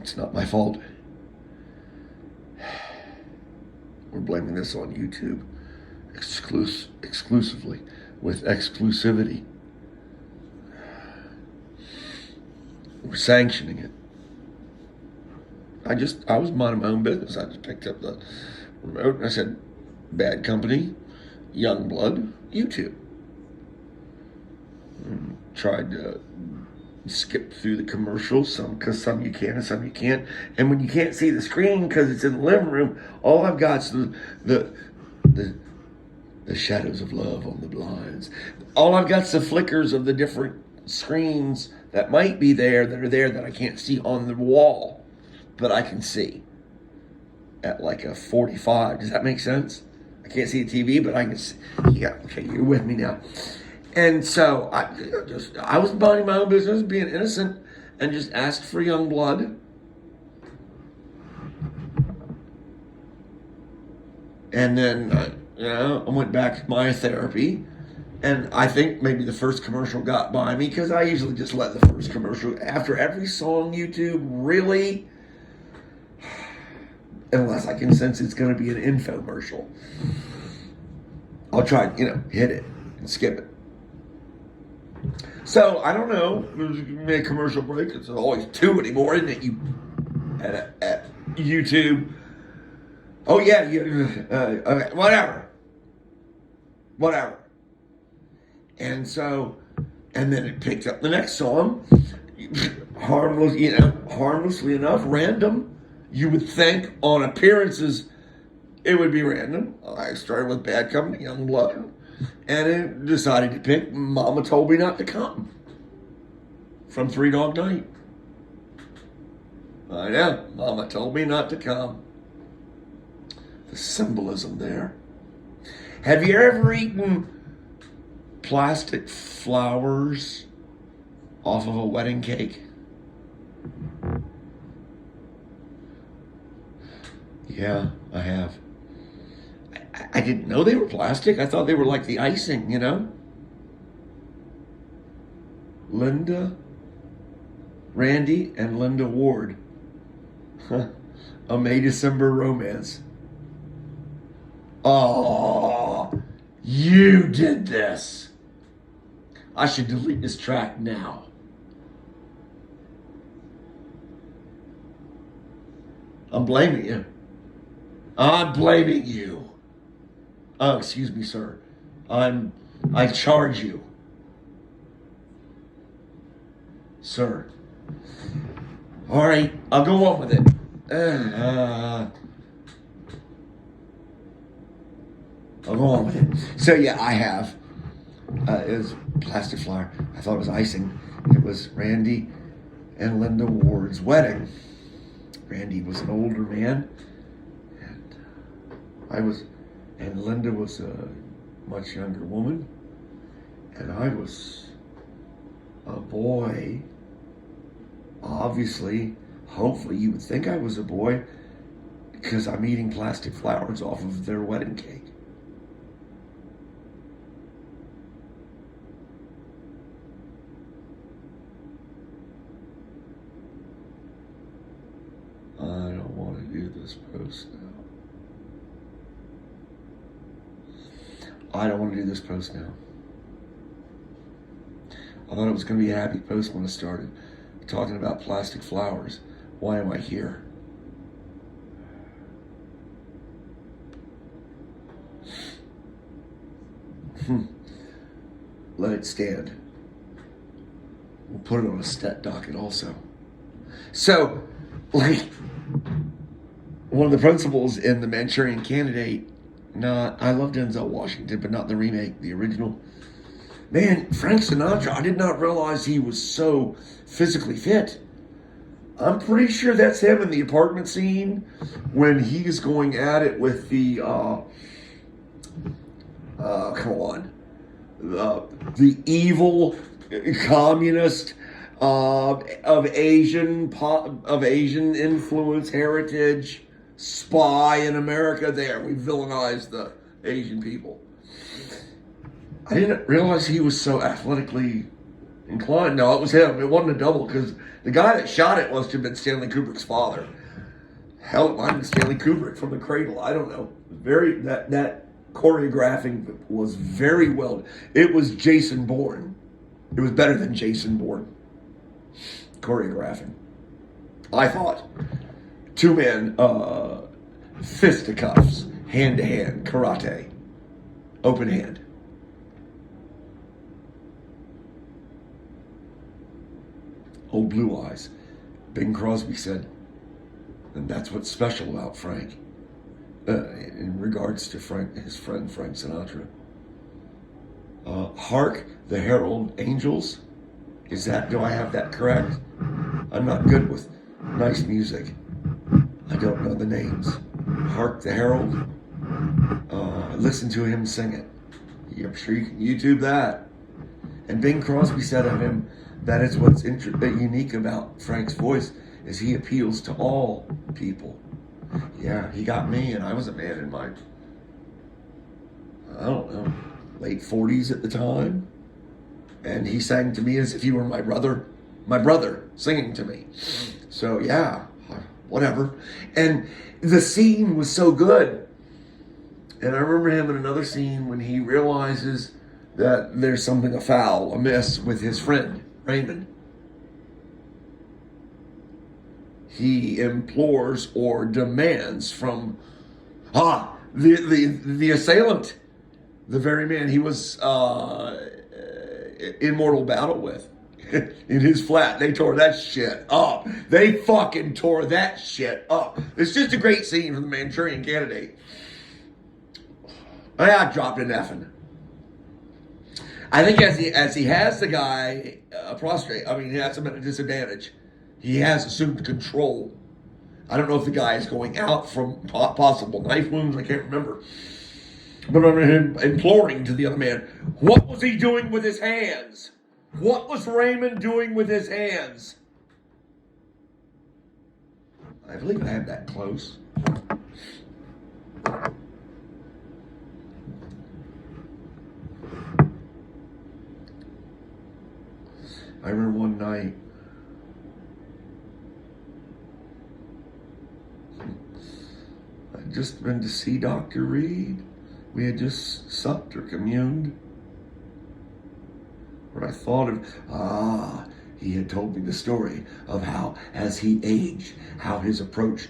It's not my fault. We're blaming this on YouTube exclusively with exclusivity. We're sanctioning it. I was minding my own business. I just picked up the remote and I said, bad company, Youngblood, YouTube. And tried to skip through the commercials, because some you can and some you can't. And when you can't see the screen because it's in the living room, all I've got is the shadows of love on the blinds. All I've got is the flickers of the different screens that might be there, that I can't see on the wall, but I can see at like a 45. Does that make sense? I can't see the TV, but I can see. Yeah, okay, you're with me now. And so I was minding my own business, being innocent, and just asked for Youngblood. And then I went back to my therapy. And I think maybe the first commercial got by me, because I usually just let the first commercial, after every song, YouTube, really, unless I can sense it's going to be an infomercial, I'll try, hit it and skip it. So, I don't know, there's a commercial break. It's always 2 anymore, isn't it? At YouTube. Oh, yeah, okay, whatever. And so, and then it picked up the next song, harmlessly enough, random. You would think on appearances it would be random. I started with Bad Company, Youngblood, and it decided to pick Mama Told Me Not to Come from Three Dog Night. I know, Mama Told Me Not to Come. The symbolism there. Have you ever eaten plastic flowers off of a wedding cake? Yeah, I have. I didn't know they were plastic. I thought they were like the icing, Randy and Linda Ward. A May-December romance. Oh, you did this. I should delete this track now. I'm blaming you. I'm blaming you. Oh, excuse me, sir. I charge you. Sir. All right, I'll go on with it. I'll go on with it. So yeah, I have. It was plastic flower. I thought it was icing. It was Randy and Linda Ward's wedding. Randy was an older man, and Linda was a much younger woman, and I was a boy. Obviously, hopefully you would think I was a boy, because I'm eating plastic flowers off of their wedding cake. I don't want to do this post now. I don't want to do this post now. I thought it was going to be a happy post when I started talking about plastic flowers. Why am I here? Let it stand. We'll put it on a Stet docket also. So, like, one of the principals in The Manchurian Candidate, I love Denzel Washington, but not the remake, the original. Man, Frank Sinatra, I did not realize he was so physically fit. I'm pretty sure that's him in the apartment scene when he's going at it with the, the evil communist of Asian influence, heritage, spy in America. There, we villainized the Asian people. I didn't realize he was so athletically Inclined? No, it was him. It wasn't a double because the guy that shot it must have been Stanley Kubrick's father. Hell, it might have been Stanley Kubrick from the cradle. I don't know. That choreographing was very well. It was Jason Bourne. It was better than Jason Bourne. Choreographing. I thought. Two men, fisticuffs, hand to hand, karate, open hand. Old Blue Eyes. Bing Crosby said, and that's what's special about Frank, in regards to his friend Frank Sinatra. Hark the Herald Angels. Do I have that correct? I'm not good with nice music. I don't know the names. Hark the Herald. Listen to him sing it. I'm sure you can YouTube that. And Bing Crosby said of him, that is what's unique about Frank's voice, is he appeals to all people. Yeah, he got me, and I was a man in my, I don't know, late 40s at the time. And he sang to me as if he were my brother singing to me. So yeah, whatever. And the scene was so good. And I remember him in another scene when he realizes that there's something amiss with his friend, Raymond. He implores or demands from the assailant, the very man he was in mortal battle with. In his flat, they tore that shit up. They fucking tore that shit up. It's just a great scene from The Manchurian Candidate. I dropped an effing. I think as he has the guy prostrate, he has him at a disadvantage. He has assumed control. I don't know if the guy is going out from possible knife wounds. I can't remember. But I remember him imploring to the other man, what was he doing with his hands? What was Raymond doing with his hands? I believe I had that close. I remember one night, I'd just been to see Dr. Reed. We had just supped or communed. Where I thought of, he had told me the story of how, as he aged, how his approach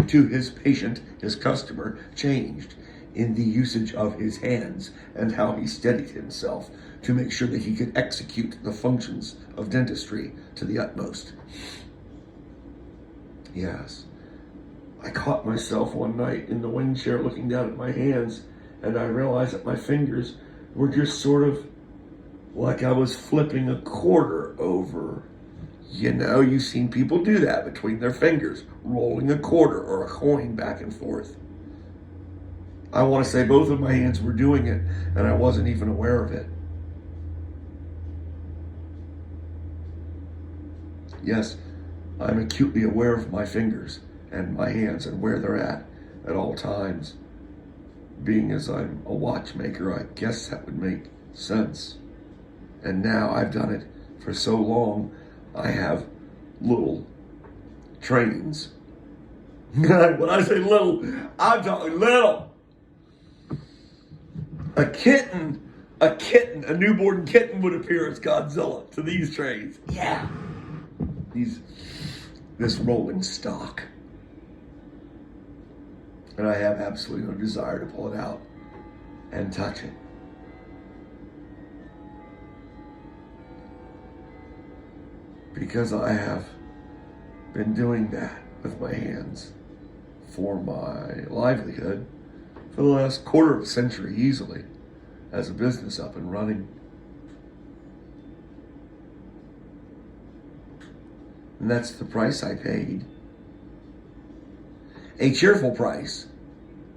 to his patient, his customer, changed in the usage of his hands, and how he steadied himself to make sure that he could execute the functions of dentistry to the utmost. Yes. I caught myself one night in the wind chair looking down at my hands, and I realized that my fingers were just sort of like I was flipping a quarter over. You know, you've seen people do that between their fingers, rolling a quarter or a coin back and forth. I want to say both of my hands were doing it, and I wasn't even aware of it. Yes, I'm acutely aware of my fingers and my hands and where they're at all times. Being as I'm a watchmaker, I guess that would make sense. And now I've done it for so long, I have little trains. When I say little, I'm talking little. A newborn kitten would appear as Godzilla to these trains. Yeah. This rolling stock. And I have absolutely no desire to pull it out and touch it. Because I have been doing that with my hands for my livelihood for the last quarter of a century easily, as a business up and running. And that's the price I paid. A cheerful price,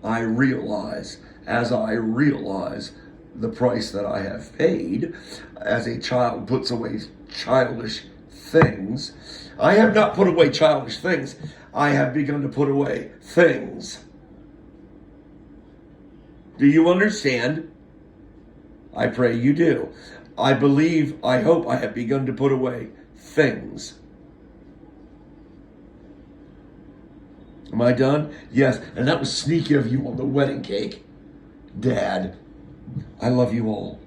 I realize, as I realize the price that I have paid, as a child puts away childish things. I have not put away childish things. I have begun to put away things. Do you understand? I pray you do. I believe, I hope I have begun to put away things. Am I done? Yes. And that was sneaky of you on the wedding cake. Dad, I love you all.